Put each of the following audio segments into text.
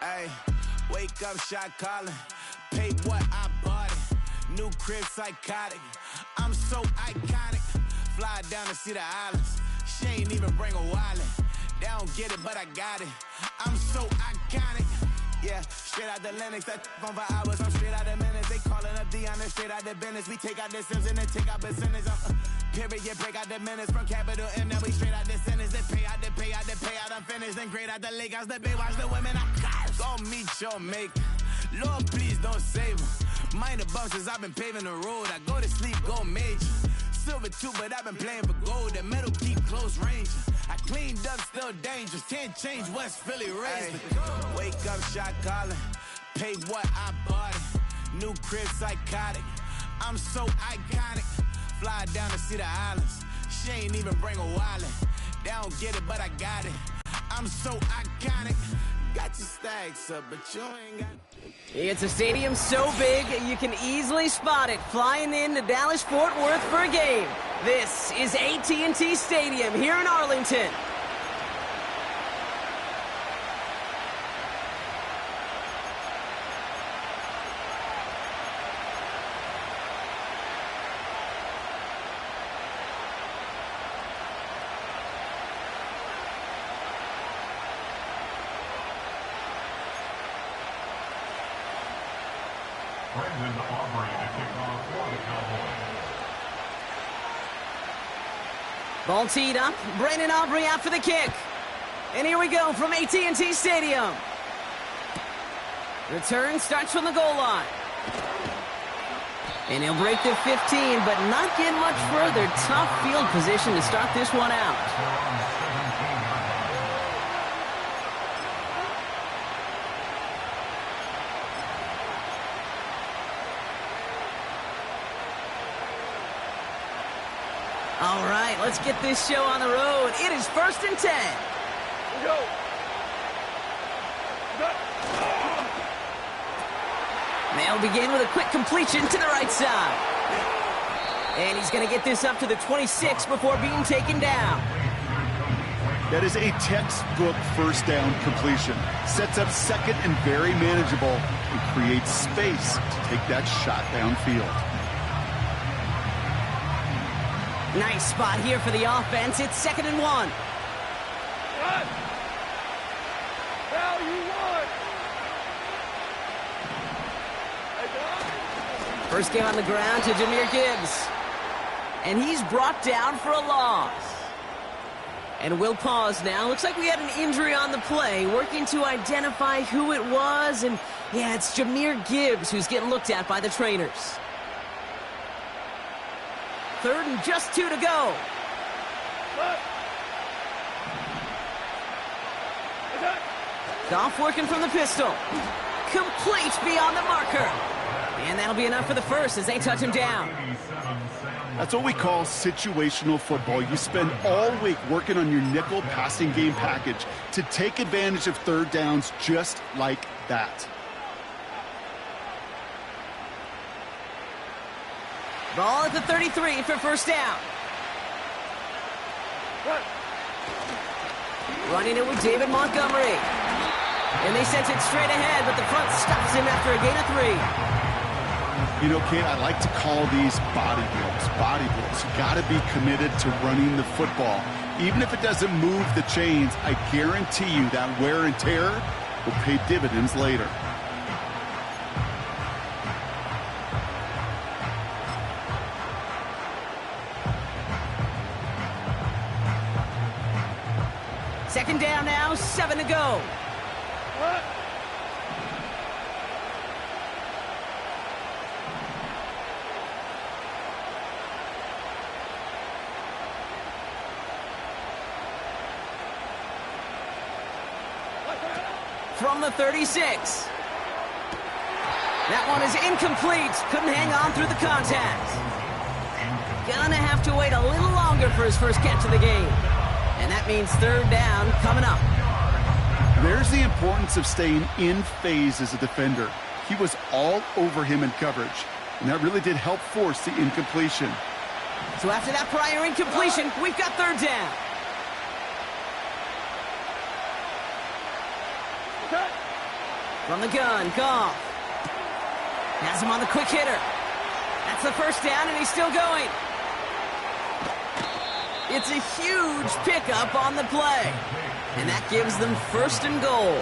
Ay, wake up, shot calling. Pay what I bought it. New crib, psychotic. I'm so iconic. Fly down to see the islands. She ain't even bring a wallet. They don't get it, but I got it. I'm so iconic. Yeah, straight out the Linux, that on for hours, I'm straight out the minutes. They calling up Dion, straight out the business. We take out the Sims and then take out percentage. Period, break out the minutes from capital M, now we straight out the sentence. They pay out, I'm finished. Then grade out the lake house, the bay, watch the women, I got it. Go meet your maker. Lord, please don't save them. Minor bumps as I've been paving the road. I go to sleep, go major. Silver too, but I've been playing for gold. The metal keep close range. I cleaned up, still dangerous. Can't change West Philly raised. Wake up, shot calling. Pay what I bought it. New crib, psychotic. I'm so iconic. Fly down to see the islands. She ain't even bring a wallet. They don't get it, but I got it. I'm so iconic. Got your stacks up, but you ain't got. It's a stadium so big you can easily spot it flying into Dallas-Fort Worth for a game. This is AT&T Stadium here in Arlington. Ball teed up. Brandon Aubrey out for the kick. And here we go from AT&T Stadium. Return starts from the goal line. And he'll break the 15, but not get much further. Tough field position to start this one out. All right, let's get this show on the road. It is 1st and 10. Go. They'll begin with a quick completion to the right side. And he's going to get this up to the 26 before being taken down. That is a textbook first down completion. Sets up second and very manageable and creates space to take that shot downfield. Nice spot here for the offense. It's 2nd and 1. Run. Now you won. First game on the ground to Jahmyr Gibbs. And he's brought down for a loss. And we'll pause now. Looks like we had an injury on the play. Working to identify who it was. And yeah, it's Jahmyr Gibbs who's getting looked at by the trainers. 3rd and just 2 to go. Goff working from the pistol. Complete beyond the marker. And that'll be enough for the first as they touch him down. That's what we call situational football. You spend all week working on your nickel passing game package to take advantage of 3rd downs just like that. Ball at the 33 for first down. Running it with David Montgomery. And they sent it straight ahead, but the front stops him after a gain of 3. You know, Kate, I like to call these body blows. Body blows. You got to be committed to running the football. Even if it doesn't move the chains, I guarantee you that wear and tear will pay dividends later. Second down now, 7 to go. From the 36. That one is incomplete. Couldn't hang on through the contact. Gonna have to wait a little longer for his first catch of the game. And that means 3rd down coming up. There's the importance of staying in phase as a defender. He was all over him in coverage, and that really did help force the incompletion. So after that prior incompletion, we've got 3rd down. From the gun, Goff. Has him on the quick hitter. That's the first down, and he's still going. It's a huge pickup on the play. And that gives them first and goal.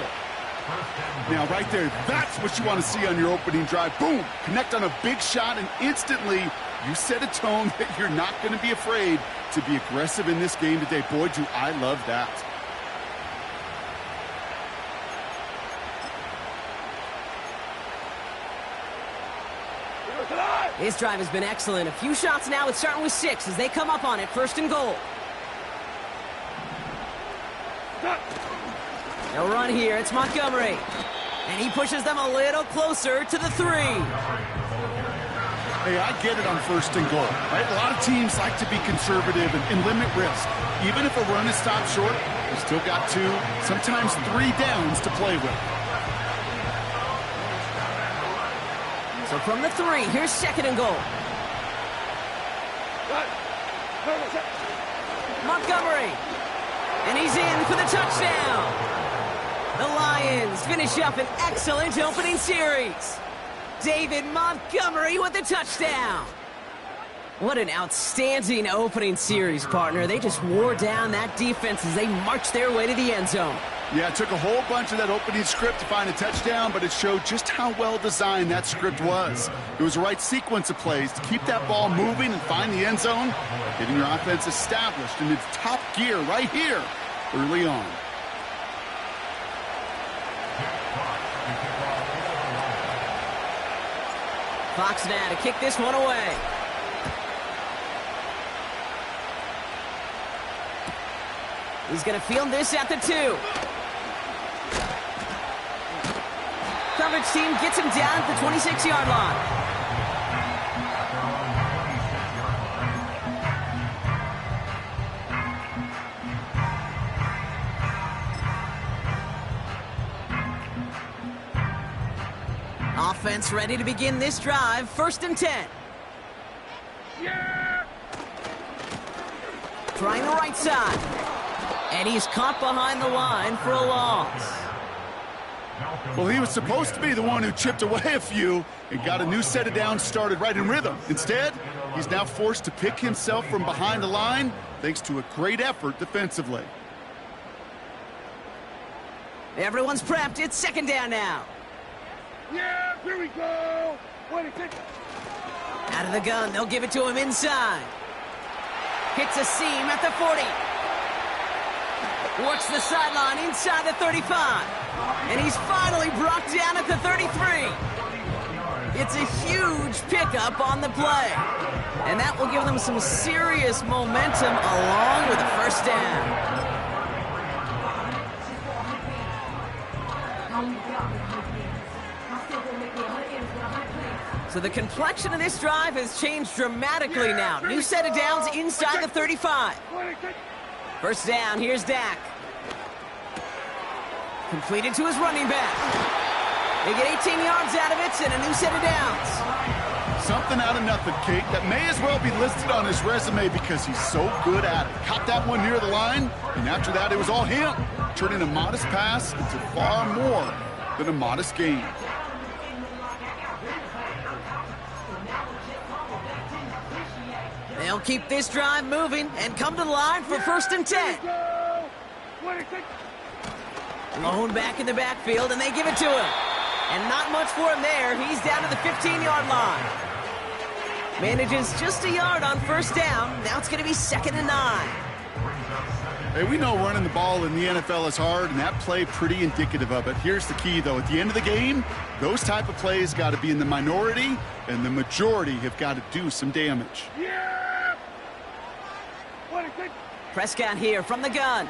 Now, right there, that's what you want to see on your opening drive. Boom! Connect on a big shot, and instantly you set a tone that you're not going to be afraid to be aggressive in this game today. Boy, do I love that. His drive has been excellent. A few shots now. It's starting with 6 as they come up on it. First and goal. They'll run here. It's Montgomery. And he pushes them a little closer to the 3. Hey, I get it on first and goal, right? A lot of teams like to be conservative and limit risk. Even if a run is stopped short, you still got 2, sometimes 3 downs to play with. So from the 3, here's second and goal. Montgomery. And he's in for the touchdown. The Lions finish up an excellent opening series. David Montgomery with the touchdown. What an outstanding opening series, partner. They just wore down that defense as they marched their way to the end zone. Yeah, it took a whole bunch of that opening script to find a touchdown, but it showed just how well designed that script was. It was the right sequence of plays to keep that ball moving and find the end zone, getting your offense established in its top gear right here early on. Fox now to kick this one away. He's going to field this at the 2. Coverage team gets him down at the 26-yard line. Offense ready to begin this drive. First and 10. Yeah! Trying the right side. And he's caught behind the line for a loss. Well, he was supposed to be the one who chipped away a few and got a new set of downs started right in rhythm. Instead, he's now forced to pick himself from behind the line thanks to a great effort defensively. Everyone's prepped. It's second down now. Yeah, here we go! 26. Out of the gun, they'll give it to him inside. Hits a seam at the 40. Works the sideline inside the 35. And he's finally brought down at the 33. It's a huge pickup on the play. And that will give them some serious momentum along with a first down. So the complexion of this drive has changed dramatically now. New set of downs inside the 35. First down, here's Dak. Completed to his running back. They get 18 yards out of it and a new set of downs. Something out of nothing, Kate, that may as well be listed on his resume because he's so good at it. Caught that one near the line, and after that it was all him, turning a modest pass into far more than a modest gain. They'll keep this drive moving and come to the line for first and 10. Lone back in the backfield, and they give it to him. And not much for him there. He's down to the 15-yard line. Manages just a yard on first down. Now it's going to be second and 9. Hey, we know running the ball in the NFL is hard, and that play pretty indicative of it. Here's the key, though. At the end of the game, those type of plays got to be in the minority, and the majority have got to do some damage. Yeah! Prescott here from the gun.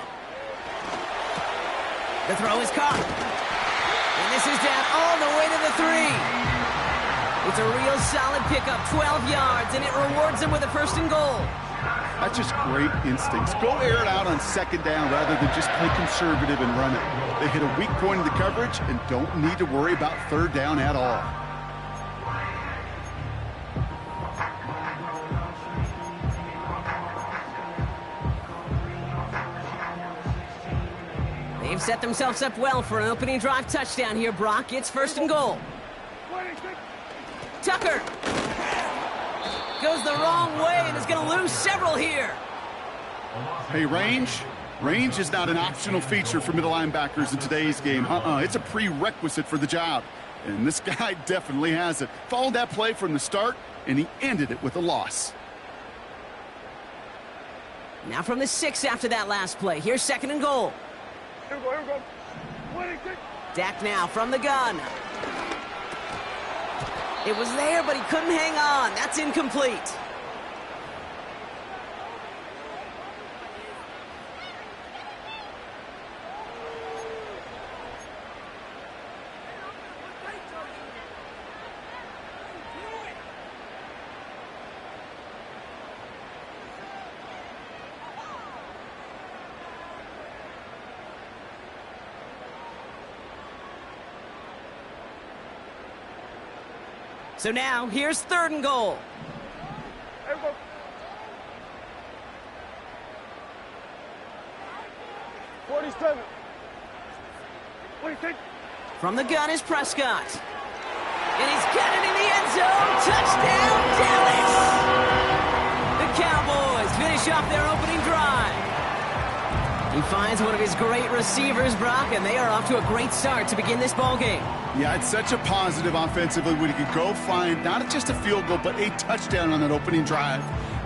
The throw is caught. And this is down all the way to the 3. It's a real solid pickup, 12 yards, and it rewards him with a first and goal. That's just great instincts. Go air it out on second down rather than just play conservative and run it. They hit a weak point in the coverage and don't need to worry about third down at all. They've set themselves up well for an opening drive touchdown here, Brock. It's 1st and goal. Tucker goes the wrong way and is going to lose several here. Hey, range is not an optional feature for middle linebackers in today's game. It's a prerequisite for the job. And this guy definitely has it. Followed that play from the start, and he ended it with a loss. Now from the 6 after that last play. Here's 2nd and goal. Here we go. Dak now from the gun. It was there, but he couldn't hang on. That's incomplete. So now, here's 3rd and goal. Here we go. From the gun is Prescott. And he's got it in the end zone. Touchdown, Dallas! The Cowboys finish off their opening drive. He finds one of his great receivers, Brock, and they are off to a great start to begin this ball game. Yeah, it's such a positive offensively when you can go find not just a field goal, but a touchdown on that opening drive.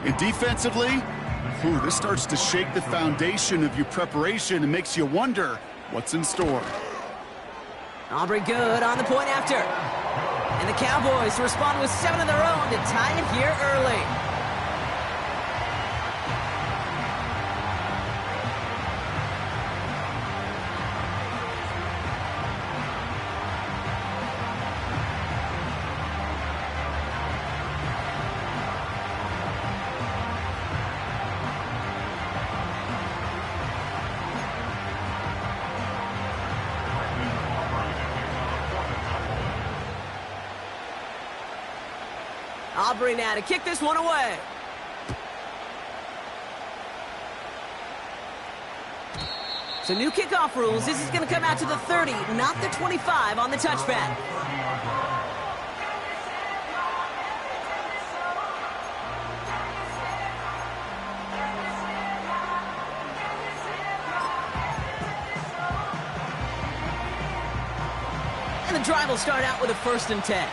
And defensively, this starts to shake the foundation of your preparation and makes you wonder what's in store. Aubrey good on the point after. And the Cowboys respond with 7 of their own to tie it here early. Aubrey now to kick this one away. So new kickoff rules. This is going to come out to the 30, not the 25 on the touchback. And the drive will start out with a 1st and 10.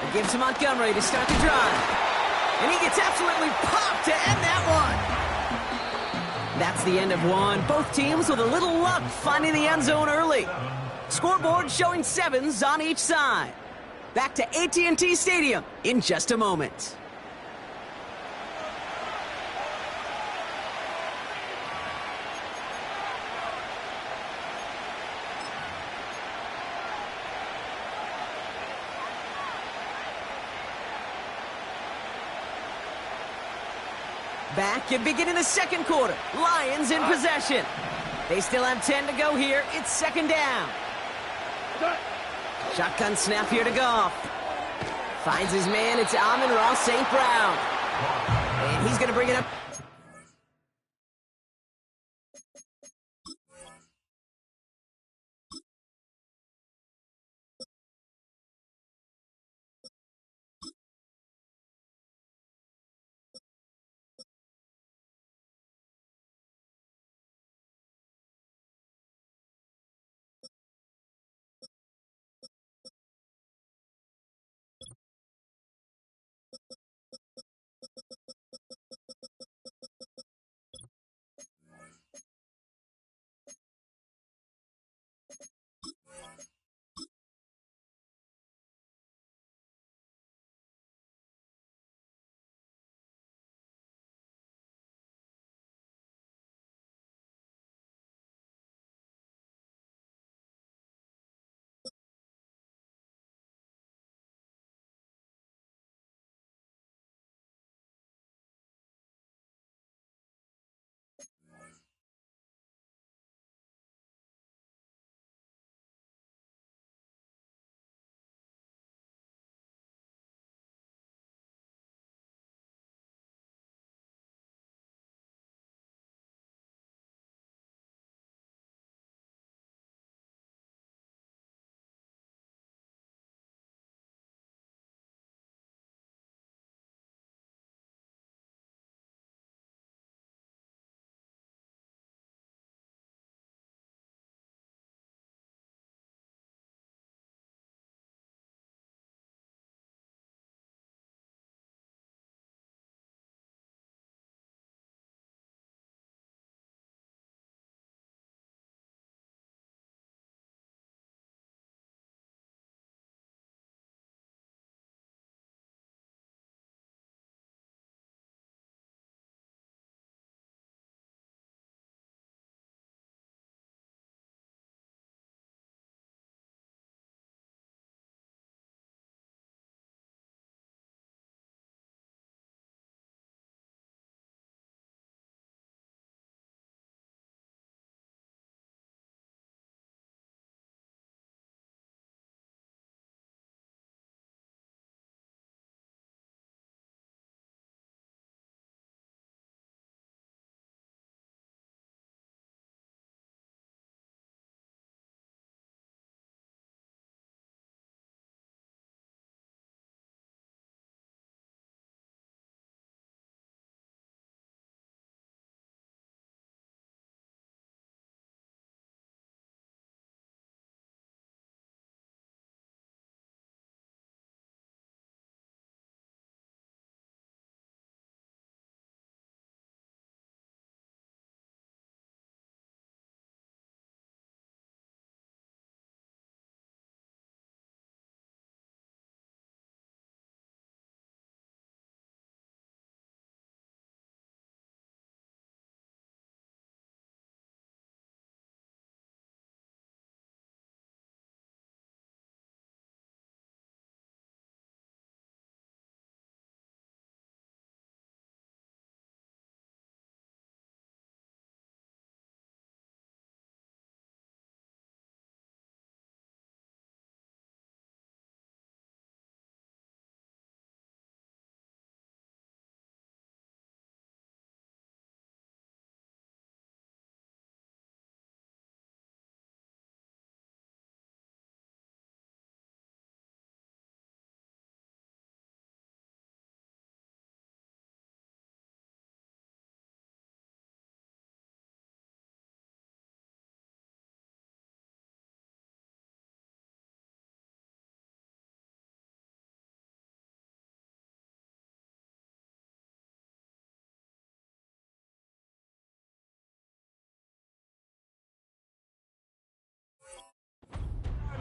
It gives to Montgomery to start the drive. And he gets absolutely popped to end that one. That's the end of one. Both teams with a little luck finding the end zone early. Scoreboard showing 7s on each side. Back to AT&T Stadium in just a moment. Back and beginning the 2nd quarter. Lions in possession. They still have 10 to go here. It's 2nd down. Shotgun snap here to Goff. Finds his man. It's Amon-Ra St. Brown. And he's going to bring it up.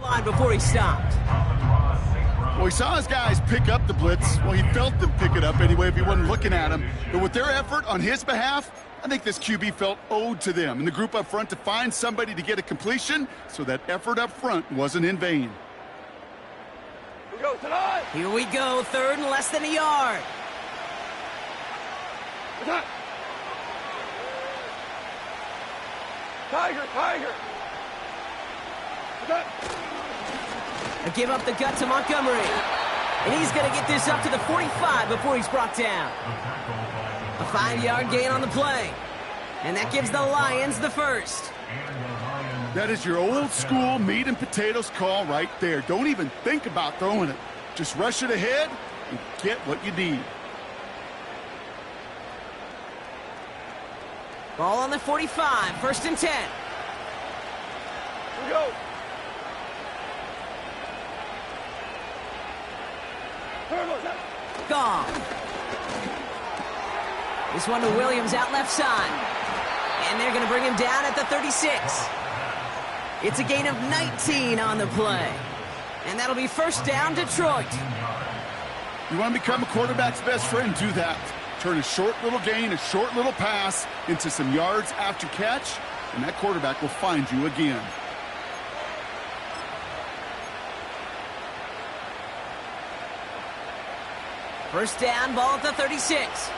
line before he stopped. Well, he saw his guys pick up the blitz. Well, he felt them pick it up anyway if he wasn't looking at him. But with their effort on his behalf, I think this QB felt owed to them and the group up front to find somebody to get a completion, so that effort up front wasn't in vain. Here we go, third and less than a yard. Tiger. A give up the gut to Montgomery. And he's going to get this up to the 45 before he's brought down. A 5-yard gain on the play. And that gives the Lions the first. That is your old school meat and potatoes call right there. Don't even think about throwing it. Just rush it ahead and get what you need. Ball on the 45, first and 10. Here we go. Gone. This one to Williams out left side. And they're going to bring him down at the 36. It's a gain of 19 on the play. And that'll be first down, Detroit. You want to become a quarterback's best friend? Do that. Turn a short little gain, a short little pass into some yards after catch, and that quarterback will find you again. First down, ball at the 36.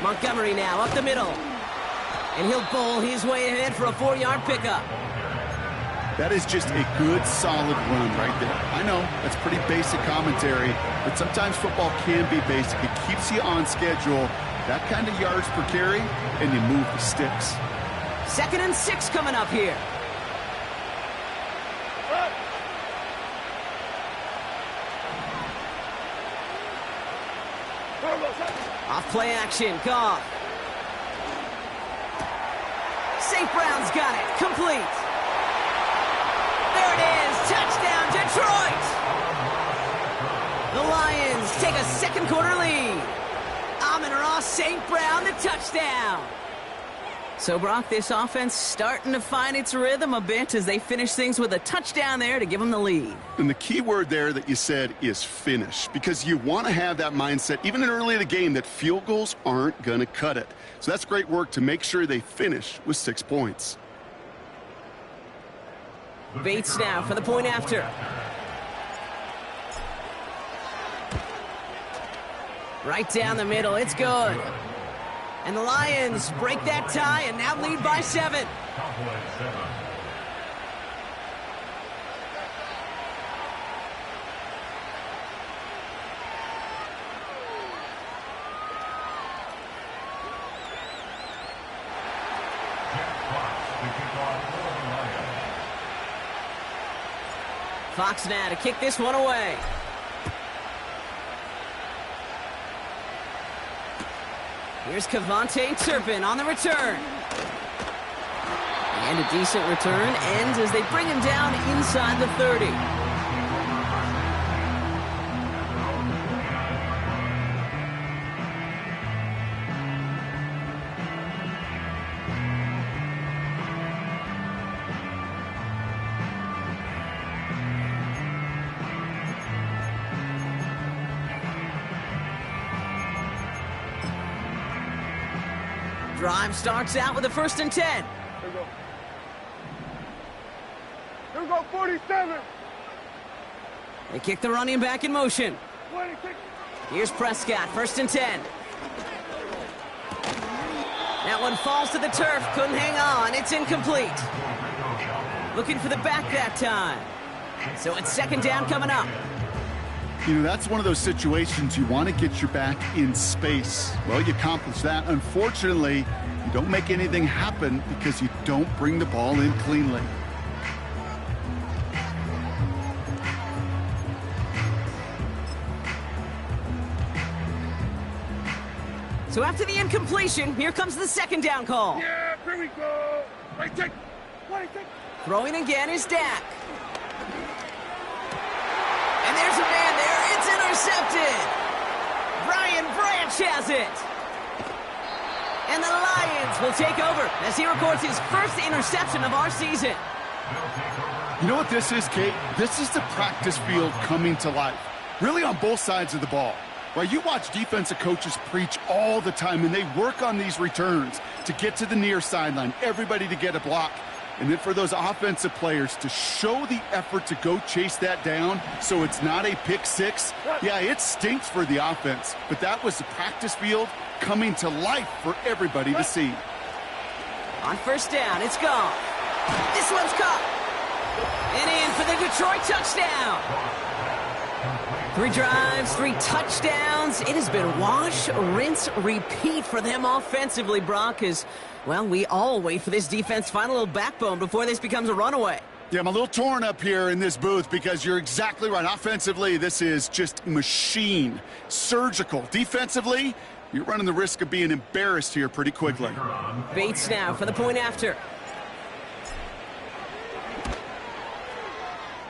Montgomery now up the middle. And he'll bowl his way ahead for a 4-yard pickup. That is just a good, solid run right there. I know, that's pretty basic commentary, but sometimes football can be basic. It keeps you on schedule, that kind of yards per carry, and you move the sticks. 2nd and 6 coming up here. Off play action, Goff. St. Brown's got it, complete. There it is, touchdown Detroit! The Lions take a second quarter lead. Amon-Ra St. Brown, the touchdown. So, Brock, this offense starting to find its rhythm a bit as they finish things with a touchdown there to give them the lead. And the key word there that you said is finish, because you want to have that mindset, even early in the game, that field goals aren't going to cut it. So that's great work to make sure they finish with 6 points. Bates now for the point after. Right down the middle, it's good. And the Lions break that tie and now lead by 7. Fox now to kick this one away. Here's Kevontae Turpin on the return. And a decent return ends as they bring him down inside the 30. Drive starts out with a 1st and 10. Here we go. Here we go, 47. They kick the running back in motion. 26. Here's Prescott, 1st and 10. That one falls to the turf, couldn't hang on, it's incomplete. Looking for the back that time. So it's 2nd down coming up. You know, that's one of those situations you want to get your back in space. Well, you accomplish that. Unfortunately, you don't make anything happen because you don't bring the ball in cleanly. So after the incompletion, here comes the 2nd down call. Yeah, here we go. Right, take. Throwing again is Dak. And there's a man there. It's intercepted. Brian Branch has it. And the Lions will take over as he records his first interception of our season. You know what this is, Kate? This is the practice field coming to life, really on both sides of the ball. Right, you watch defensive coaches preach all the time, and they work on these returns to get to the near sideline, everybody to get a block. And then for those offensive players to show the effort to go chase that down so it's not a pick six, yeah, it stinks for the offense. But that was the practice field coming to life for everybody to see. On first down, it's gone. This one's caught. And in for the Detroit touchdown. 3 drives, 3 touchdowns. It has been wash, rinse, repeat for them offensively, Brock, as, well, we all wait for this defense to find a little backbone before this becomes a runaway. Yeah, I'm a little torn up here in this booth because you're exactly right. Offensively, this is just machine, surgical. Defensively, you're running the risk of being embarrassed here pretty quickly. Bates now for the point after.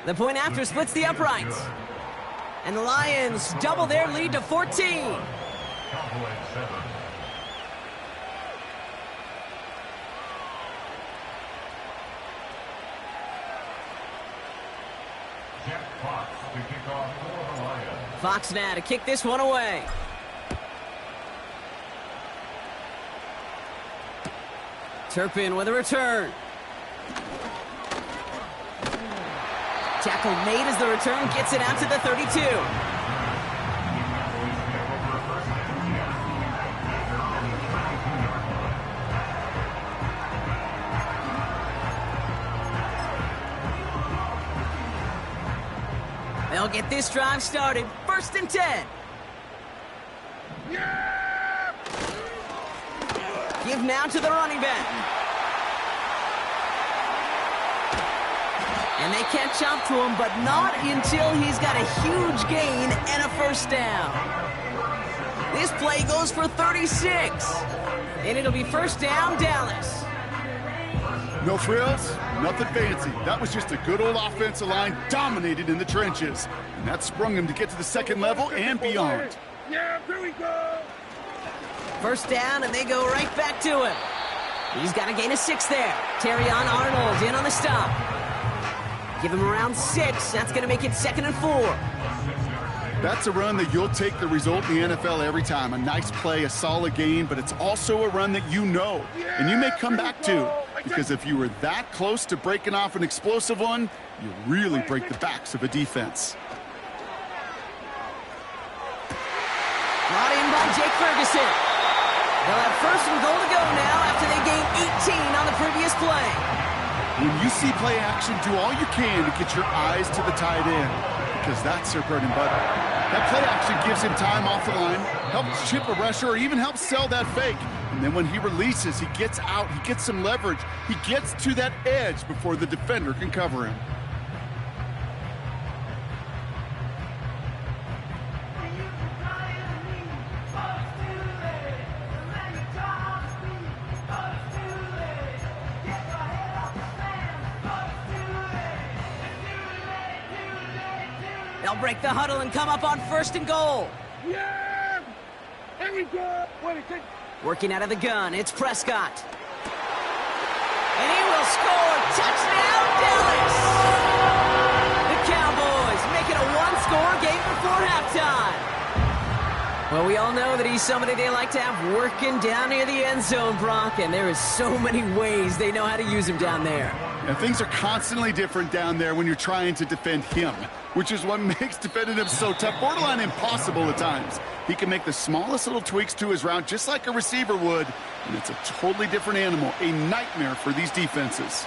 The point after splits the uprights. And the Lions double their lead to 14. Fox now to kick this one away. Turpin with a return. Tackle made as the return gets it out to the 32. They'll get this drive started. 1st and 10. Yeah! Give now to the running back. And they catch up to him, but not until he's got a huge gain and a first down. This play goes for 36. And it'll be first down, Dallas. No frills, nothing fancy. That was just a good old offensive line dominated in the trenches. And that sprung him to get to the second level and beyond. Yeah, here we go. First down, and they go right back to him. He's got a gain of 6 there. Terrion Arnold in on the stop. Give him around 6. That's going to make it 2nd and 4. That's a run that you'll take the result in the NFL every time. A nice play, a solid gain, but it's also a run that you know, and you may come back to. Because if you were that close to breaking off an explosive one, you really break the backs of a defense. Brought in by Jake Ferguson. They'll have 1st and goal to go now after they gained 18 on the previous play. When you see play action, do all you can to get your eyes to the tight end, because that's their bread and butter. That play action gives him time off the line, helps chip a rusher, or even helps sell that fake. And then when he releases, he gets out, he gets some leverage, he gets to that edge before the defender can cover him. They'll break the huddle and come up on 1st and goal. Yeah! Here we go. Working out of the gun, it's Prescott. And he will score. Touchdown, Dallas! The Cowboys make it a 1-score game before halftime. Well, we all know that he's somebody they like to have working down near the end zone, Brock, and there is so many ways they know how to use him down there. And things are constantly different down there when you're trying to defend him, which is what makes defending him so tough, borderline impossible at times. He can make the smallest little tweaks to his route just like a receiver would, and it's a totally different animal, a nightmare for these defenses.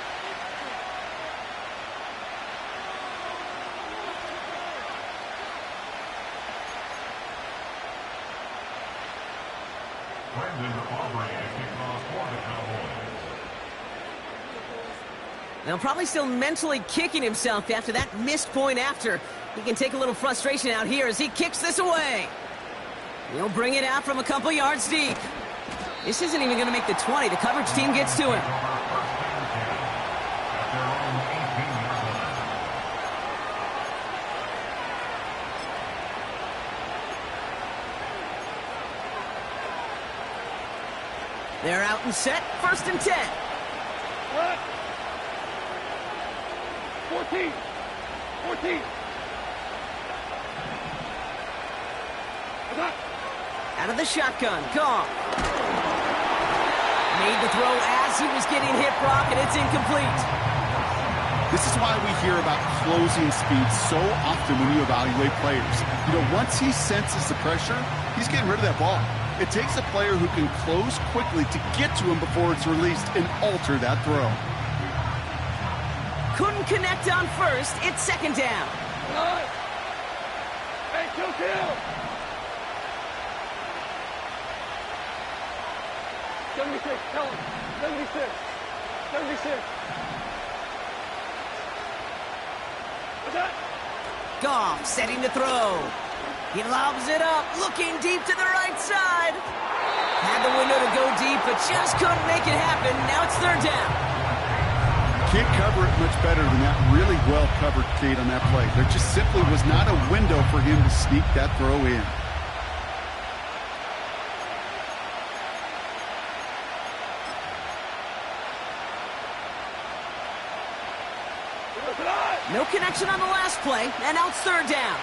Now, probably still mentally kicking himself after that missed point after. He can take a little frustration out here as he kicks this away. He'll bring it out from a couple yards deep. This isn't even going to make the 20. The coverage team gets to him. They're out and set. 1st and 10. What? 14. 14. Out of the shotgun. Goff. Made the throw as he was getting hit, Brock, and it's incomplete. This is why we hear about closing speed so often when you evaluate players. You know, once he senses the pressure, he's getting rid of that ball. It takes a player who can close quickly to get to him before it's released and alter that throw. Couldn't connect on 1st. It's 2nd down. Hey, kill. 76, tell him. 76. 76. What's that? Goff setting to throw. He lobs it up, looking deep to the right side. Had the window to go deep, but just couldn't make it happen. Now it's 3rd down. Can't cover it much better than that really well-covered Kate on that play. There just simply was not a window for him to sneak that throw in. No connection on the last play, and now it's 3rd down.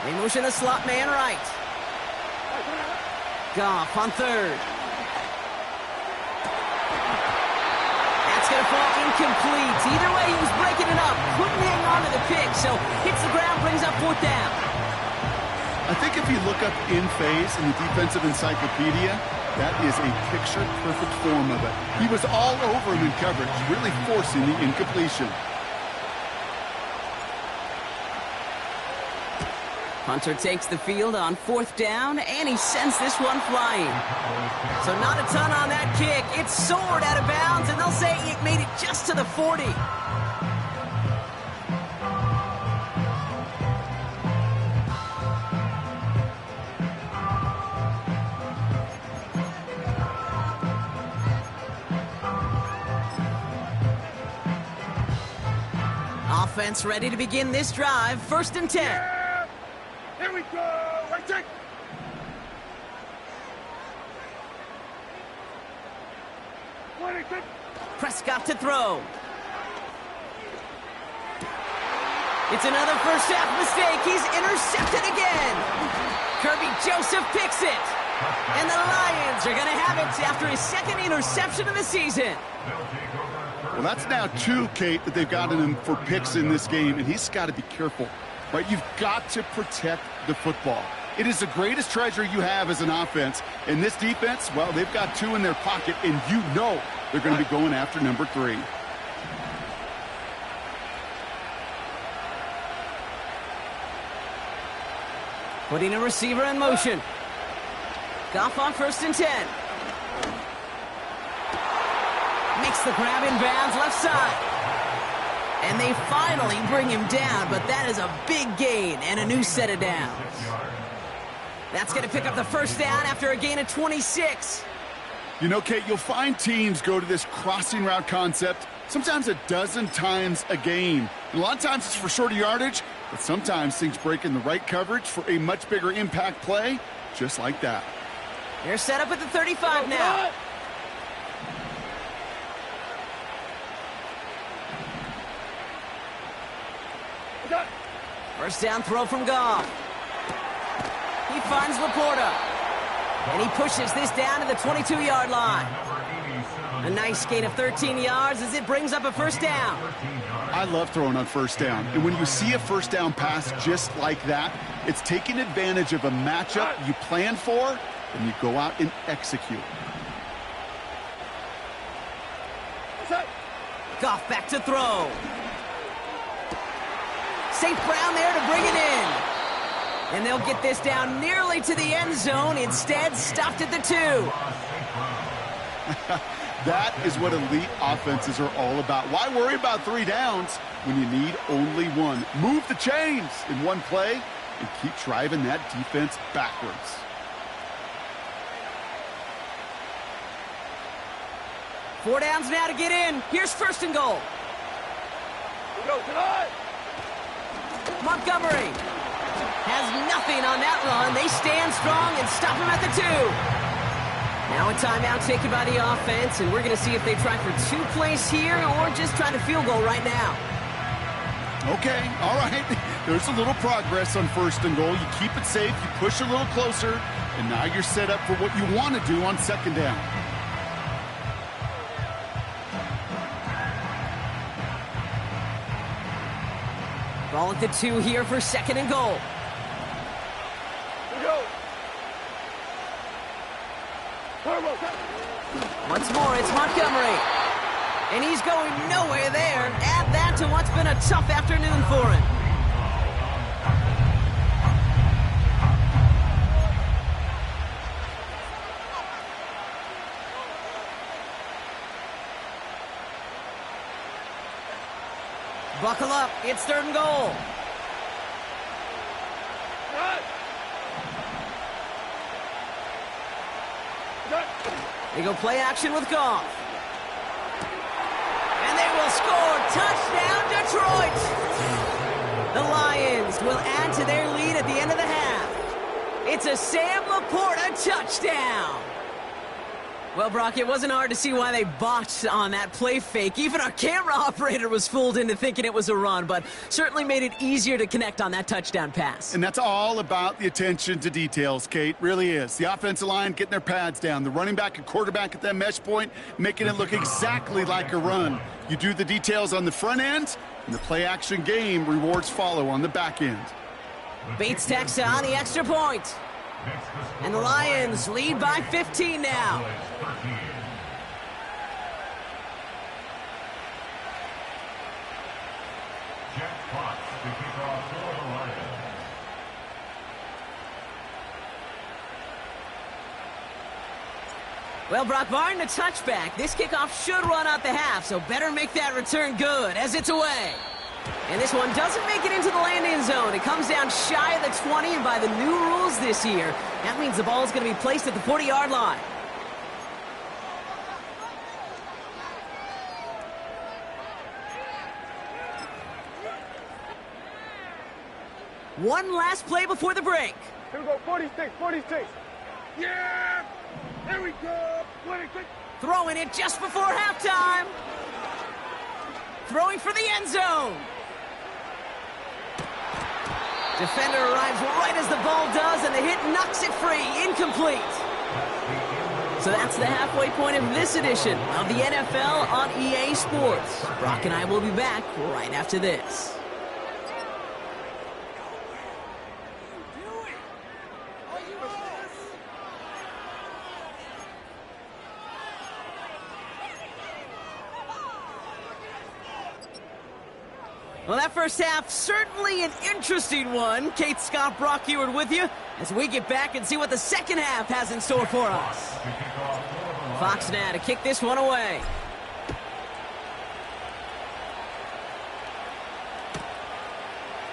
They motion a slot man right. Goff on 3rd. That's going to fall incomplete. Either way, he was breaking it up. Couldn't hang on to the pick, so hits the ground, brings up 4th down. I think if you look up in phase in the defensive encyclopedia, that is a picture-perfect form of it. He was all over him in coverage, really forcing the incompletion. Hunter takes the field on 4th down, and he sends this one flying. So not a ton on that kick. It soared out of bounds, and they'll say it made it just to the 40. Offense ready to begin this drive. 1st and 10. Yeah! Here we go! Right check! Prescott to throw. It's another first half mistake. He's intercepted again. Kirby Joseph picks it. And the Lions are going to have it after his 2nd interception of the season. Well, that's now 2, Kate, that they've gotten him for picks in this game, and he's got to be careful. Right? You've got to protect the football. It is the greatest treasure you have as an offense. And this defense, well, they've got 2 in their pocket, and you know they're going to be going after number 3. Putting a receiver in motion. Goff on 1st and 10. Makes the grab in bounds left side. And they finally bring him down, but that is a big gain and a new set of downs. That's going to pick up the 1st down after a gain of 26. You know, Kate, you'll find teams go to this crossing route concept sometimes a dozen times a game. And a lot of times it's for shorter yardage, but sometimes things break in the right coverage for a much bigger impact play, just like that. They're set up at the 35 now. First down throw from Goff. He finds Laporta. And he pushes this down to the 22-yard line. A nice gain of 13 yards as it brings up a 1st down. I love throwing on 1st down. And when you see a 1st down pass just like that, it's taking advantage of a matchup you plan for, and you go out and execute. Goff back to throw. St. Brown there to bring it in. And they'll get this down nearly to the end zone. Instead, stopped at the 2. That is what elite offenses are all about. Why worry about 3 downs when you need only 1? Move the chains in one play and keep driving that defense backwards. Four downs now to get in. Here's 1st and goal. We go tonight. Montgomery has nothing on that run. They stand strong and stop him at the 2. Now a timeout taken by the offense, and we're going to see if they try for 2 plays here or just try to field goal right now. Okay, all right. There's a little progress on 1st and goal. You keep it safe, you push a little closer, and now you're set up for what you want to do on 2nd down. Ball at the 2 here for 2nd and goal. Once more, it's Montgomery. And he's going nowhere there. Add that to what's been a tough afternoon for him. Buckle up. It's 3rd and goal. They go play action with Goff. And they will score. Touchdown, Detroit. The Lions will add to their lead at the end of the half. It's a Sam Laporta touchdown. Well, Brock, it wasn't hard to see why they botched on that play fake. Even our camera operator was fooled into thinking it was a run, but certainly made it easier to connect on that touchdown pass. And that's all about the attention to details, Kate. Really is. The offensive line getting their pads down. The running back and quarterback at that mesh point, making it look exactly like a run. You do the details on the front end, and the play-action game rewards follow on the back end. Bates tacks on the extra point. And the Lions lead by 15 now. Well, Brock, barring the touchback, this kickoff should run out the half, so better make that return good as it's away. And this one doesn't make it into the landing zone. It comes down shy of the 20, and by the new rules this year, that means the ball is going to be placed at the 40-yard line. One last play before the break. Here we go, 46, 46. Yeah! There we go, 26. Throwing it just before halftime. Throwing for the end zone. Defender arrives right as the ball does, and the hit knocks it free. Incomplete. So that's the halfway point of this edition of the NFL on EA Sports. Brock and I will be back right after this. Well, that first half, certainly an interesting one. Kate, Scott, Brock Eward with you as we get back and see what the second half has in store for us. Fox now to kick this one away.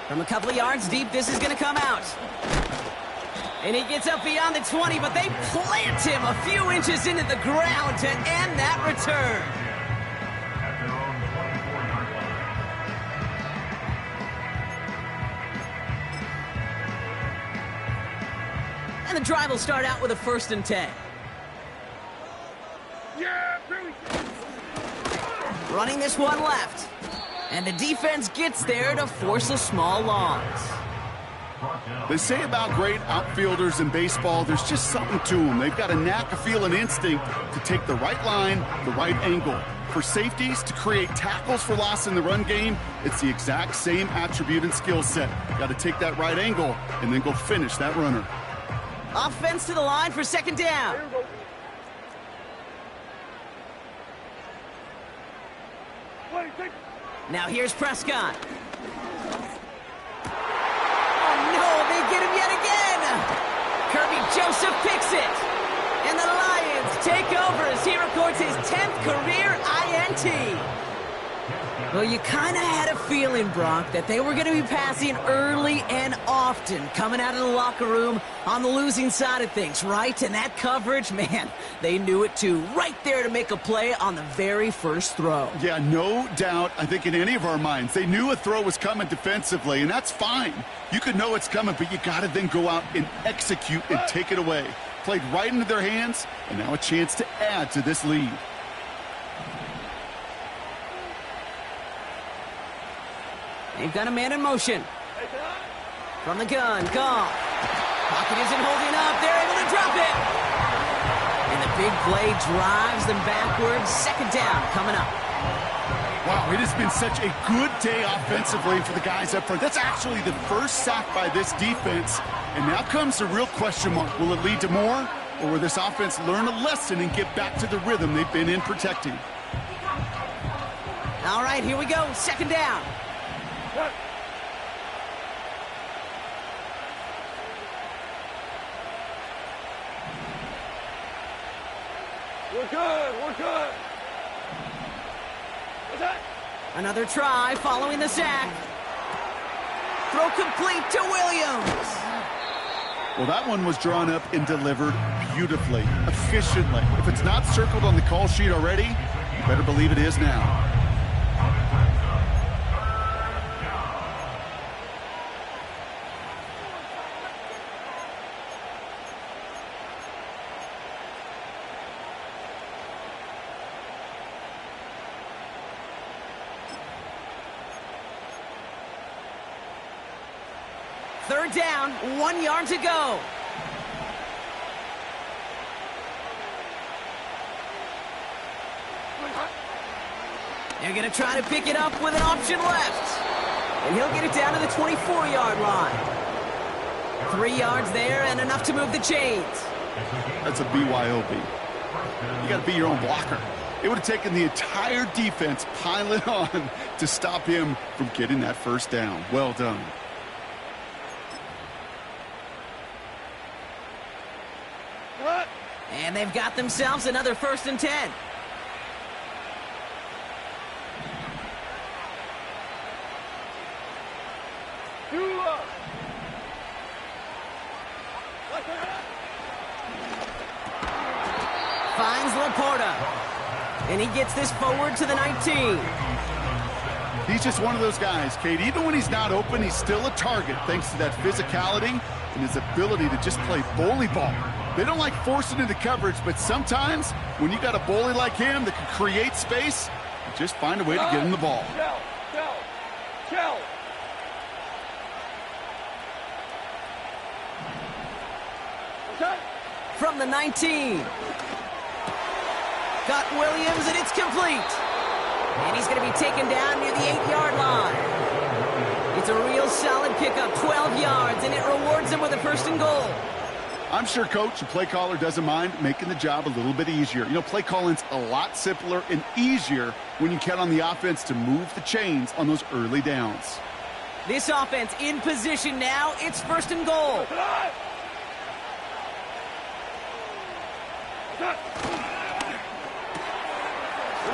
From a couple of yards deep, this is going to come out. And he gets up beyond the 20, but they plant him a few inches into the ground to end that return. And the drive will start out with a 1st and 10. Yeah, here we go. Running this one left. And the defense gets there to force a small loss. They say about great outfielders in baseball, there's just something to them. They've got a knack, a feel, an instinct to take the right line, the right angle. For safeties to create tackles for loss in the run game, it's the exact same attribute and skill set. Got to take that right angle and then go finish that runner. Offense to the line for 2nd down. Here we go. 26. Now here's Prescott. Oh no, they get him yet again. Kirby Joseph picks it. And the Lions take over as he records his 10th career INT. Well, you kind of had a feeling, Brock, that they were going to be passing early and often coming out of the locker room on the losing side of things, right? And that coverage, man, they knew it too. Right there to make a play on the very first throw. Yeah, no doubt, I think in any of our minds, they knew a throw was coming defensively, and that's fine. You could know it's coming, but you got to then go out and execute and take it away. Played right into their hands, and now a chance to add to this lead. They've got a man in motion. From the gun, Goff. Pocket isn't holding up. They're able to drop it. And the big play drives them backwards. Second down coming up. Wow, it has been such a good day offensively for the guys up front. That's actually the first sack by this defense. And now comes the real question mark. Will it lead to more? Or will this offense learn a lesson and get back to the rhythm they've been in protecting? All right, here we go. Second down. We're good. We're good. What's that? Another try following the sack. Throw complete to Williams. Well, that one was drawn up and delivered beautifully, efficiently. If it's not circled on the call sheet already, you better believe it is now. Third down, 1 yard to go. They're going to try to pick it up with an option left. And he'll get it down to the 24-yard line. 3 yards there and enough to move the chains. That's a BYOB. You got to be your own blocker. It would have taken the entire defense piling on to stop him from getting that first down. Well done. And they've got themselves another 1st and 10. Finds Laporta. And he gets this forward to the 19. He's just one of those guys, Kate. Even when he's not open, he's still a target thanks to that physicality and his ability to just play bully ball. They don't like forcing into coverage, but sometimes when you got a bully like him that can create space, you just find a way to get him the ball. Chill. From the 19. Got Williams, and it's complete. And he's going to be taken down near the 8-yard line. It's a real solid pickup, 12 yards, and it rewards him with a 1st and goal. I'm sure, Coach, the play caller doesn't mind making the job a little bit easier. You know, play calling's a lot simpler and easier when you count on the offense to move the chains on those early downs. This offense in position now. It's 1st and goal.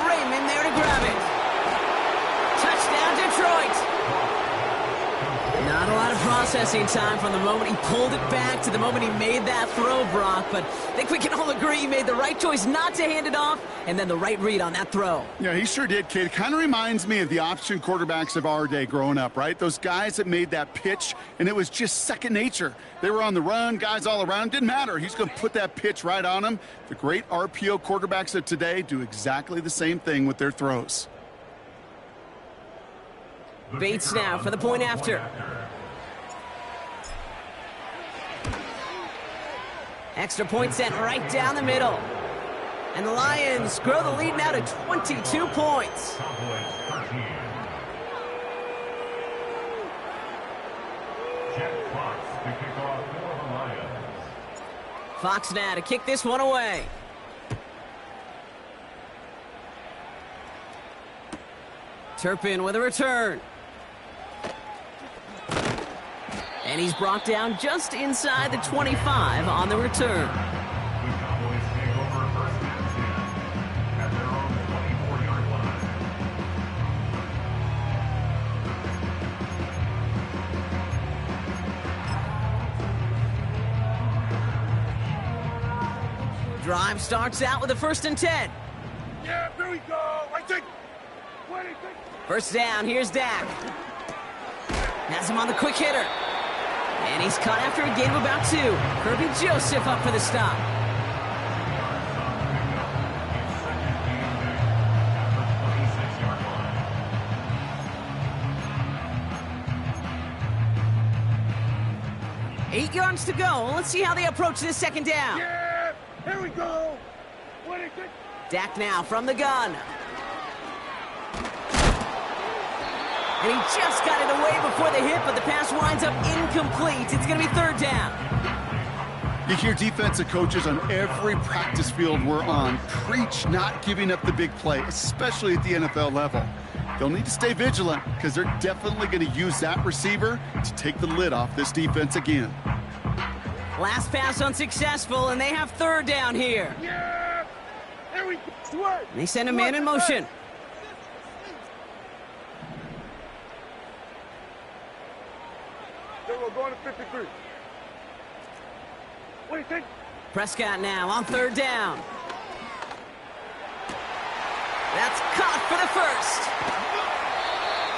Raymond there to grab it. Touchdown, Detroit. Not a lot of processing time from the moment he pulled it back to the moment he made that throw, Brock. But I think we can all agree he made the right choice not to hand it off and then the right read on that throw. Yeah, he sure did, kid. It kind of reminds me of the option quarterbacks of our day growing up, right? Those guys that made that pitch, and it was just second nature. They were on the run, guys all around. Didn't matter. He's going to put that pitch right on them. The great RPO quarterbacks of today do exactly the same thing with their throws. Bates now for the point after. Extra point sent right down the middle. And the Lions grow the lead now to 22 points. Fox now to kick this one away. Turpin with a return. And he's brought down just inside the 25 on the return. Drive starts out with a 1st and 10. Yeah, there we go. Right take. 20, 1st down, here's Dak. Has him on the quick hitter. And he's caught after a gain of about 2. Kirby Joseph up for the stop. Eight yards to go. Let's see how they approach this 2nd down. Yeah, here we go. 20, Dak now from the gun. And he just got it away before the hit, but the pass winds up incomplete. It's going to be 3rd down. You hear defensive coaches on every practice field we're on preach not giving up the big play, especially at the NFL level. They'll need to stay vigilant because they're definitely going to use that receiver to take the lid off this defense again. Last pass unsuccessful, and they have 3rd down here. Yeah, there we go. They send a man in motion. Then we're going to 53. What do you think? Prescott now on 3rd down. That's caught for the 1st.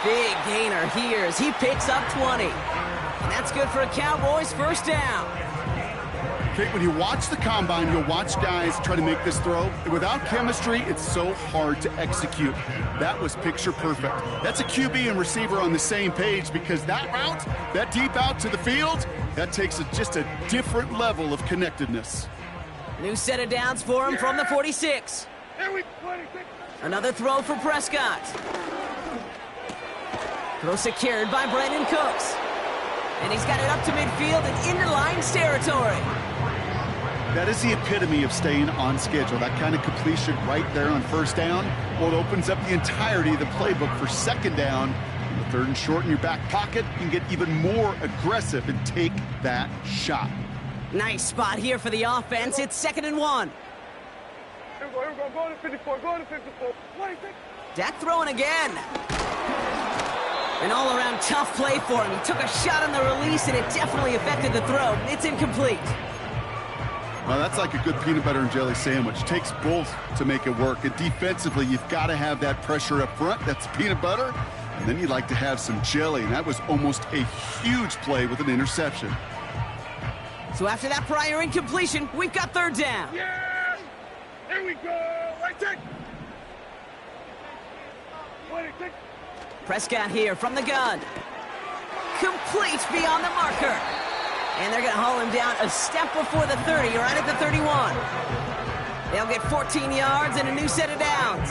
Big gainer here as he picks up 20. And that's good for a Cowboys 1st down. Okay, when you watch the combine, you'll watch guys try to make this throw. Without chemistry, it's so hard to execute. That was picture perfect. That's a QB and receiver on the same page because that route, that deep out to the field, that takes just a different level of connectedness. New set of downs for him from the 46. Here we 26. Another throw for Prescott. Throw secured by Brandon Cooks. And he's got it up to midfield and into Lions territory. That is the epitome of staying on schedule. That kind of completion right there on 1st down. Well, it opens up the entirety of the playbook for 2nd down. In the 3rd and short in your back pocket, you can get even more aggressive and take that shot. Nice spot here for the offense. It's 2nd and 1. Here we go. Go to 54. Go to 54. What do you think? Dak throwing again. An all-around tough play for him. He took a shot on the release, and it definitely affected the throw. It's incomplete. Well, that's like a good peanut butter and jelly sandwich. It takes both to make it work. And defensively, you've got to have that pressure up front. That's peanut butter. And then you'd like to have some jelly. And that was almost a huge play with an interception. So after that prior incompletion, we've got 3rd down. Yeah! Here we go! Right take! 26. Prescott here from the gun. Complete beyond the marker. And they're going to haul him down a step before the 30, right at the 31. They'll get 14 yards and a new set of downs.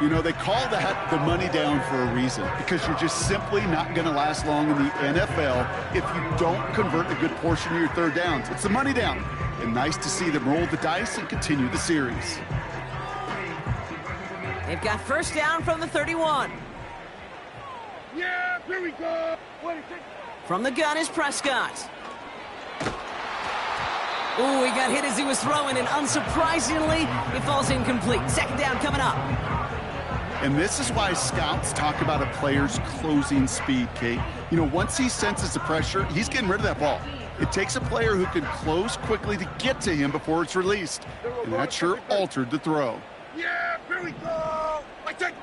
You know, they call that the money down for a reason, because you're just simply not going to last long in the NFL if you don't convert a good portion of your 3rd downs. It's the money down. And nice to see them roll the dice and continue the series. They've got 1st down from the 31. Yeah, here we go. 26. From the gun is Prescott. Ooh, he got hit as he was throwing, and unsurprisingly, it falls incomplete. 2nd down coming up. And this is why scouts talk about a player's closing speed, Kate. You know, once he senses the pressure, he's getting rid of that ball. It takes a player who can close quickly to get to him before it's released. And that sure altered the throw. Yeah, here we go. I take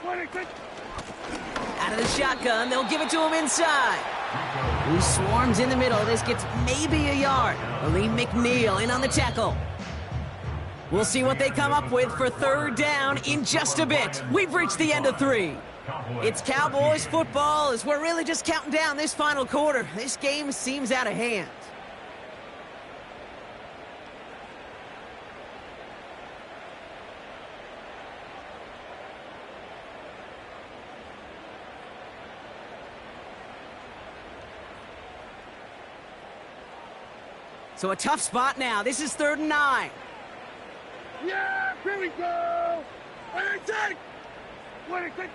26. Out of the shotgun, they'll give it to him inside. He swarms in the middle. This gets maybe a yard. Lee McNeil in on the tackle. We'll see what they come up with for 3rd down in just a bit. We've reached the end of 3. It's Cowboys football as we're really just counting down this final quarter. This game seems out of hand. So a tough spot now. This is 3rd and 9. Yeah, here we go. 26. 26.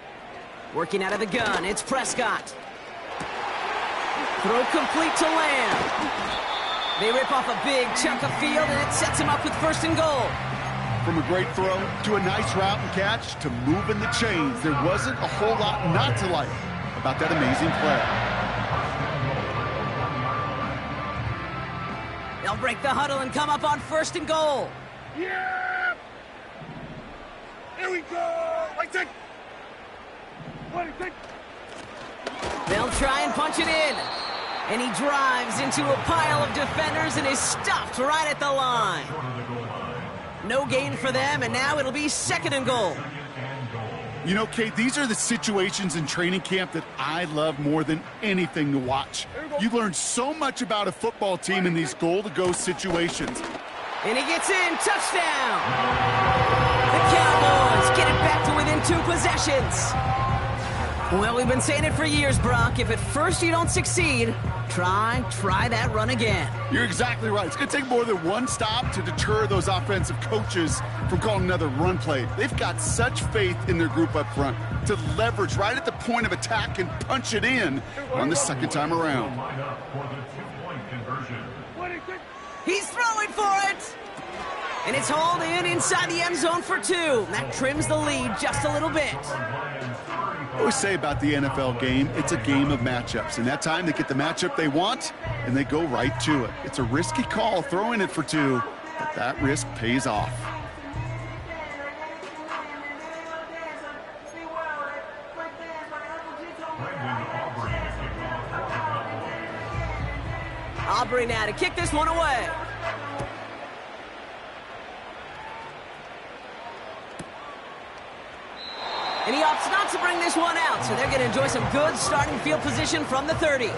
Working out of the gun, it's Prescott. Throw complete to Lamb. They rip off a big chunk of field, and it sets him up with 1st and goal. From a great throw to a nice route and catch to moving the chains, there wasn't a whole lot not to like about that amazing play. They'll break the huddle and come up on 1st and goal. Yeah! Here we go! Like take! 26! They'll try and punch it in. And he drives into a pile of defenders and is stopped right at the line. No gain for them, and now it'll be 2nd and goal. You know, Kate, these are the situations in training camp that I love more than anything to watch. You learn so much about a football team in these goal-to-go situations. And he gets in. Touchdown! The Cowboys get it back to within 2 possessions. Well, we've been saying it for years, Brock. If at first you don't succeed, try that run again. You're exactly right. It's going to take more than one stop to deter those offensive coaches from calling another run play. They've got such faith in their group up front to leverage right at the point of attack and punch it in on the 2nd time around. He's throwing for it! And it's hauled in inside the end zone for 2. That trims the lead just a little bit. I always say about the NFL game, it's a game of matchups. And that time they get the matchup they want, and they go right to it. It's a risky call throwing it for 2, but that risk pays off. Aubrey now to kick this one away. And he opts not to bring this one out, so they're going to enjoy some good starting field position from the 30.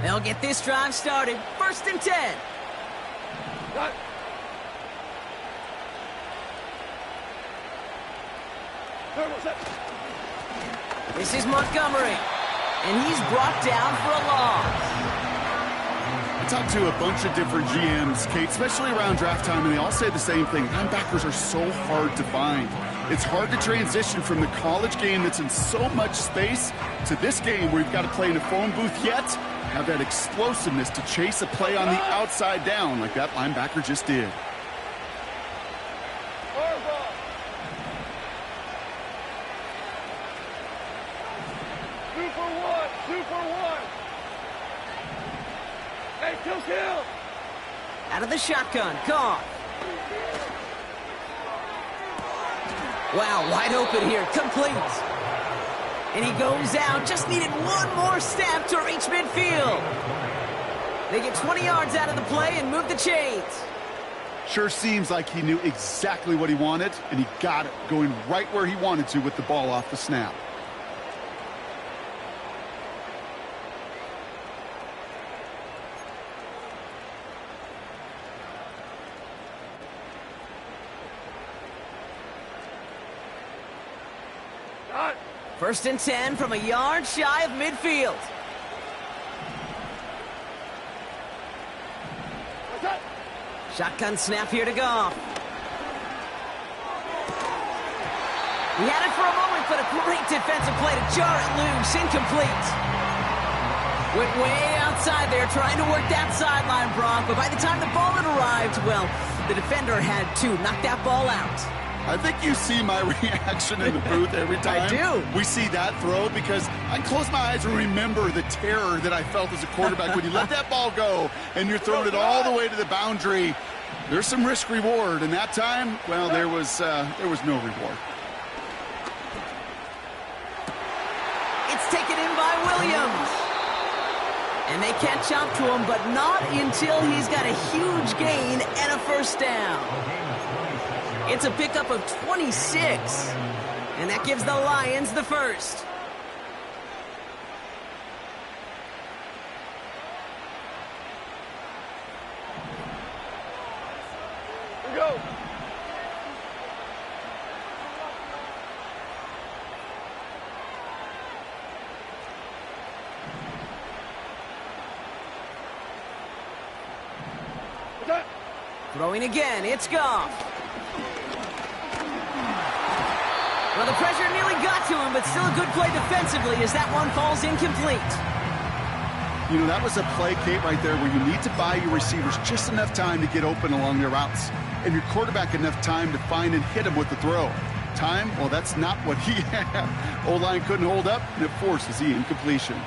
They'll get this drive started. 1st and 10. Cut. This is Montgomery, and he's brought down for a loss. I talked to a bunch of different GMs, Kate, especially around draft time, and they all say the same thing. Linebackers are so hard to find. It's hard to transition from the college game that's in so much space to this game where you've got to play in a phone booth yet have that explosiveness to chase a play on the outside down like that linebacker just did. Two for one. Hey, kill. Out of the shotgun, Goff. Wow, wide open here, complete. And he goes out, just needed one more step to reach midfield. They get 20 yards out of the play and move the chains. Sure seems like he knew exactly what he wanted, and he got it, going right where he wanted to with the ball off the snap. Cut. 1st and 10 from a yard shy of midfield. What's that? Shotgun snap here to Goff. He had it for a moment, but a great defensive play to jar it loose. Incomplete. Went way outside there, trying to work that sideline, Brock. But by the time the ball had arrived, well, the defender had to knock that ball out. I think you see my reaction in the booth every time I do. we see that throw, because I close my eyes and remember the terror that I felt as a quarterback when you let that ball go and you're throwing it all the way to the boundary. There's some risk reward, and that time, well, there was no reward. It's taken in by Williams. And they catch up to him, but not until he's got a huge gain and a 1st down. It's a pickup of 26, and that gives the Lions the 1st. Here we go. What's that? Throwing again, it's Goff. Well, the pressure nearly got to him, but still a good play defensively as that one falls incomplete. You know, that was a play, Kate, right there where you need to buy your receivers just enough time to get open along their routes, and your quarterback enough time to find and hit him with the throw. Time, well, that's not what he had. O-line couldn't hold up, and it forces the incompletion.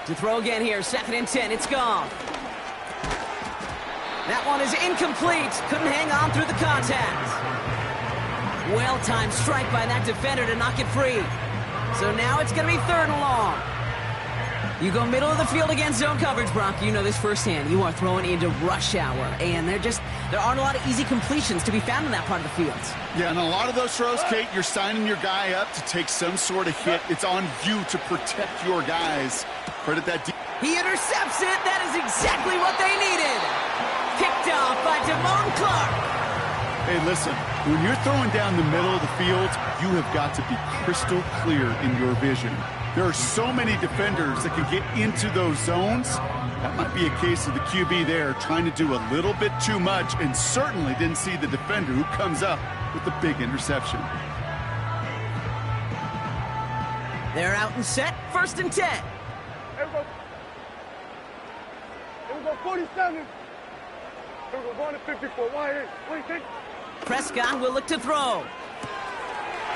To throw again here, 2nd and 10, it's gone. That one is incomplete. Couldn't hang on through the contact. Well-timed strike by that defender to knock it free. So now it's going to be 3rd and long. You go middle of the field against zone coverage, Brock. You know this firsthand. You are throwing into rush hour, and there aren't a lot of easy completions to be found in that part of the field. Yeah, and a lot of those throws, Kate, you're signing your guy up to take some sort of hit. It's on you to protect your guys. Credit that. He intercepts it. That is exactly what they needed. Picked off by Damone Clark. Hey, listen, when you're throwing down the middle of the field, you have got to be crystal clear in your vision. There are so many defenders that can get into those zones. That might be a case of the QB there trying to do a little bit too much and certainly didn't see the defender who comes up with the big interception. They're out and set. 1st and 10. Here we go, 47. Here we go, going to 54. Why? What do you think? Prescott will look to throw.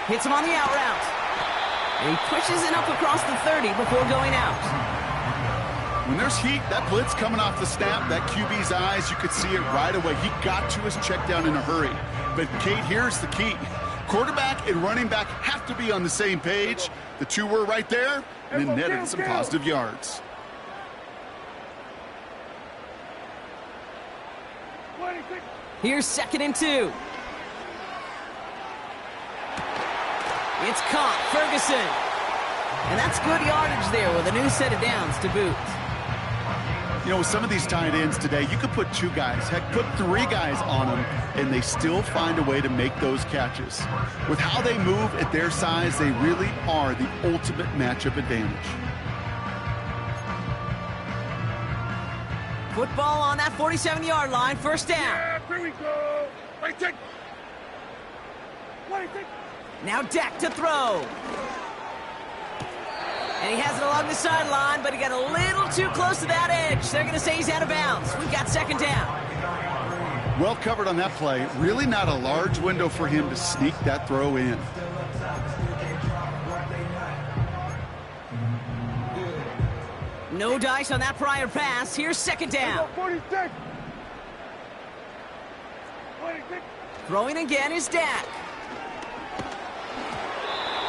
Hits him on the out route. And he pushes it up across the 30 before going out. When there's heat, that blitz coming off the snap, that QB's eyes, you could see it right away. He got to his check down in a hurry. But, Kate, here's the key. Quarterback and running back have to be on the same page. The two were right there, and it netted some positive yards. Here's 2nd and 2. It's caught, Ferguson. And that's good yardage there with a new set of downs to boot. You know, with some of these tight ends today, you could put 2 guys, heck, put 3 guys on them, and they still find a way to make those catches. With how they move at their size, they really are the ultimate matchup advantage. Football on that 47-yard line, 1st down. Yeah, here we go. Right, take. Now Dak to throw. And he has it along the sideline, but he got a little too close to that edge. They're going to say he's out of bounds. We've got 2nd down. Well covered on that play. Really not a large window for him to sneak that throw in. No dice on that prior pass. Here's 2nd down. 46. Throwing again is Dak.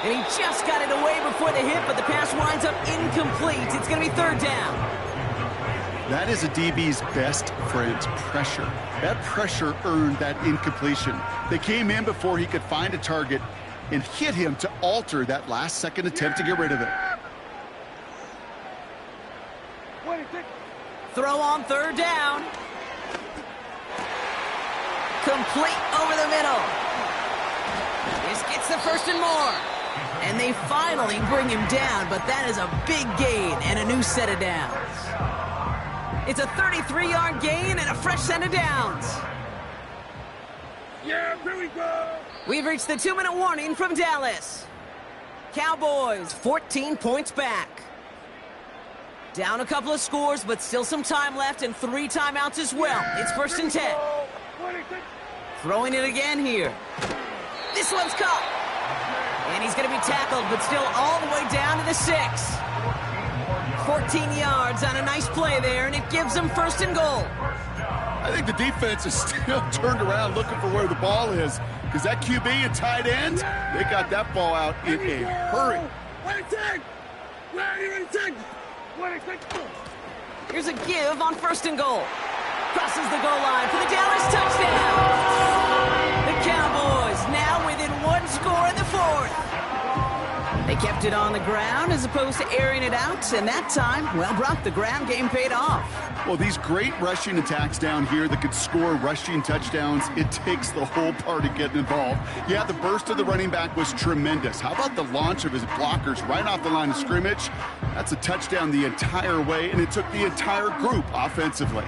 And he just got it away before the hit, but the pass winds up incomplete. It's going to be 3rd down. That is a DB's best friend, pressure. That pressure earned that incompletion. They came in before he could find a target and hit him to alter that last-second attempt to get rid of it. Throw on 3rd down. Complete over the middle. This gets the 1st and more. And they finally bring him down, but that is a big gain and a new set of downs. It's a 33-yard gain and a fresh set of downs. Yeah, here we go. We've reached the 2-minute warning from Dallas. Cowboys 14 points back. Down a couple of scores, but still some time left and 3 timeouts as well. It's 1st and 10. Throwing it again here. This one's caught. And he's going to be tackled, but still all the way down to the 6. 14 yards on a nice play there, and it gives them 1st and goal. I think the defense is still turned around looking for where the ball is, because that QB and tight end, they got that ball out in a hurry. Here's a give on 1st and goal. Crosses the goal line for the Dallas touchdown. The Cowboys now within 1 score in the 4th. They kept it on the ground as opposed to airing it out, and that time, well, Brock, the ground game paid off. Well, these great rushing attacks down here that could score rushing touchdowns, it takes the whole party getting involved. Yeah, the burst of the running back was tremendous. How about the launch of his blockers right off the line of scrimmage? That's a touchdown the entire way, and it took the entire group offensively.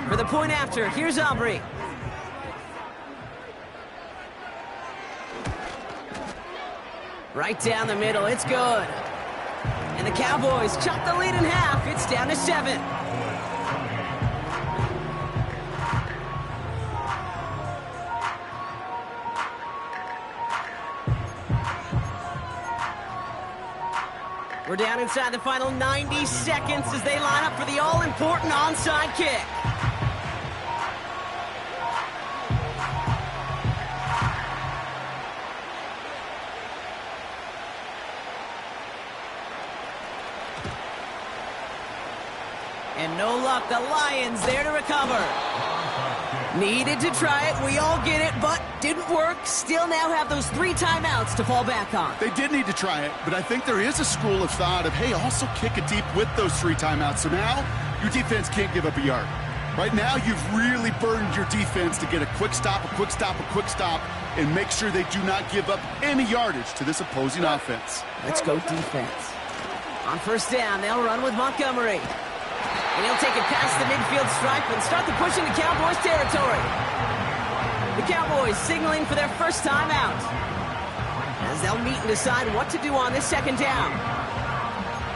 For the point after, here's Aubrey. Right down the middle, it's good. And the Cowboys chop the lead in half. It's down to 7. We're down inside the final 90 seconds as they line up for the all-important onside kick. And no luck, the Lions there to recover. Needed to try it, we all get it, but didn't work. Still now have those 3 timeouts to fall back on. They did need to try it, but I think there is a school of thought of, hey, also kick it deep with those 3 timeouts. So now your defense can't give up a yard. Right now, you've really burdened your defense to get a quick stop, a quick stop, a quick stop, and make sure they do not give up any yardage to this opposing offense. Let's go defense. On first down, they'll run with Montgomery. And he'll take it past the midfield stripe and start the push into Cowboys territory. The Cowboys signaling for their first time out, as they'll meet and decide what to do on this second down.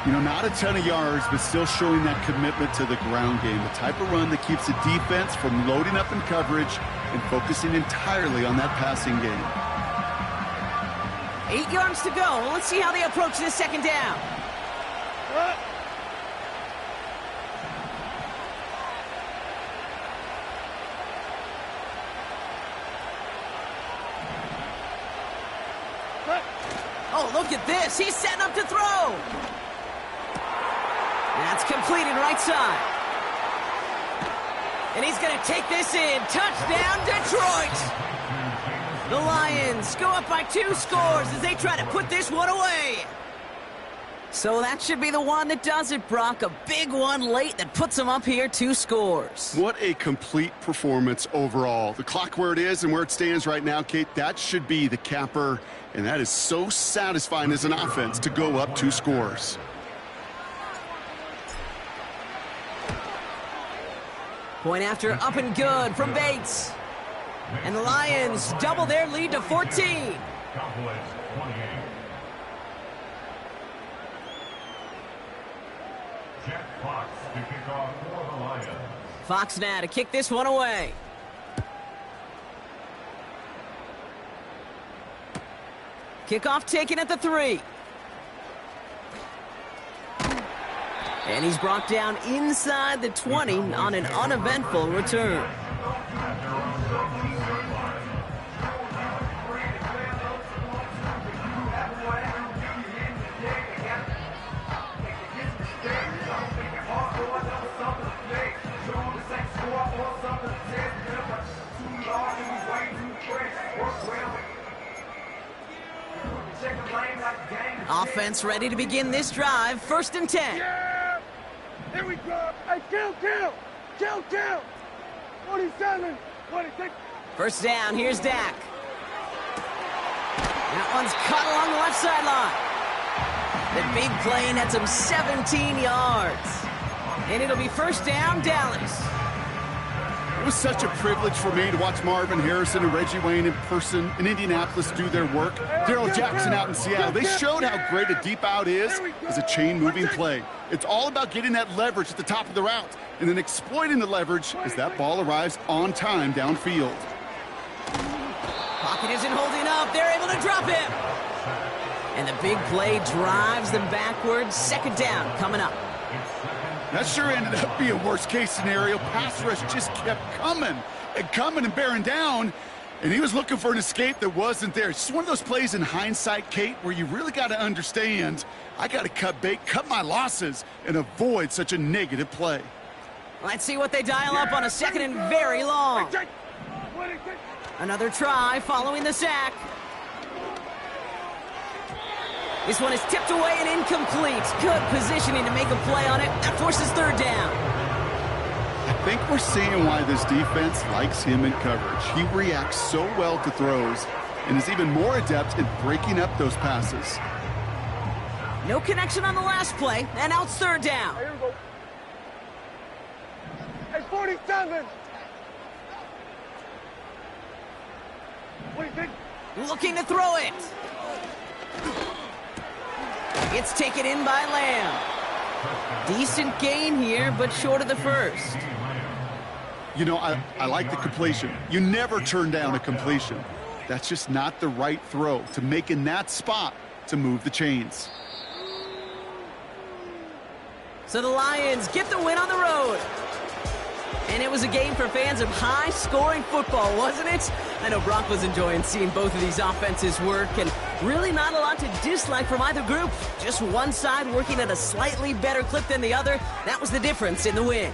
You know, not a ton of yards, but still showing that commitment to the ground game. The type of run that keeps the defense from loading up in coverage and focusing entirely on that passing game. 8 yards to go. Let's see how they approach this second down. Oh, look at this. He's setting up to throw. That's completed right side. And he's going to take this in. Touchdown, Detroit. The Lions go up by 2 scores as they try to put this one away. So that should be the one that does it, Brock. A big one late that puts them up here 2 scores. What a complete performance overall. The clock where it is and where it stands right now, Kate, that should be the capper. And that is so satisfying as an offense to go up 2 scores. Point after up and good from Bates. And the Lions double their lead to 14. Fox now to kick this one away. Kickoff taken at the 3. And he's brought down inside the 20 on an uneventful return. Offense ready to begin this drive. 1st and 10. Yeah! Here we go! Hey, kill! 27, 26. First down, here's Dak. That one's cut along the left sideline. The big play nets him 17 yards. And it'll be first down, Dallas. It was such a privilege for me to watch Marvin Harrison and Reggie Wayne in person in Indianapolis do their work. Darryl Jackson out in Seattle. They showed how great a deep out is as a chain-moving play. It's all about getting that leverage at the top of the route and then exploiting the leverage as that ball arrives on time downfield. Pocket isn't holding up. They're able to drop him. And the big play drives them backwards. Second down coming up. That sure ended up being a worst-case scenario. Pass rush just kept coming and bearing down, and he was looking for an escape that wasn't there. It's just one of those plays in hindsight, Kate, where you really got to understand, I got to cut bait, cut my losses, and avoid such a negative play. Let's see what they dial up on a second and very long. Another try following the sack. This one is tipped away and incomplete. Good positioning to make a play on it. That forces third down. I think we're seeing why this defense likes him in coverage. He reacts so well to throws and is even more adept at breaking up those passes. No connection on the last play, and now it's third down. Here we go. Hey, 47. What do you think? Looking to throw it. It's taken in by Lamb. Decent gain here, but short of the first. You know, I like the completion. You never turn down a completion. That's just not the right throw to make in that spot to move the chains. So the Lions get the win on the road. And it was a game for fans of high-scoring football, wasn't it? I know Brock was enjoying seeing both of these offenses work, and really not a lot to dislike from either group. Just one side working at a slightly better clip than the other. That was the difference in the win.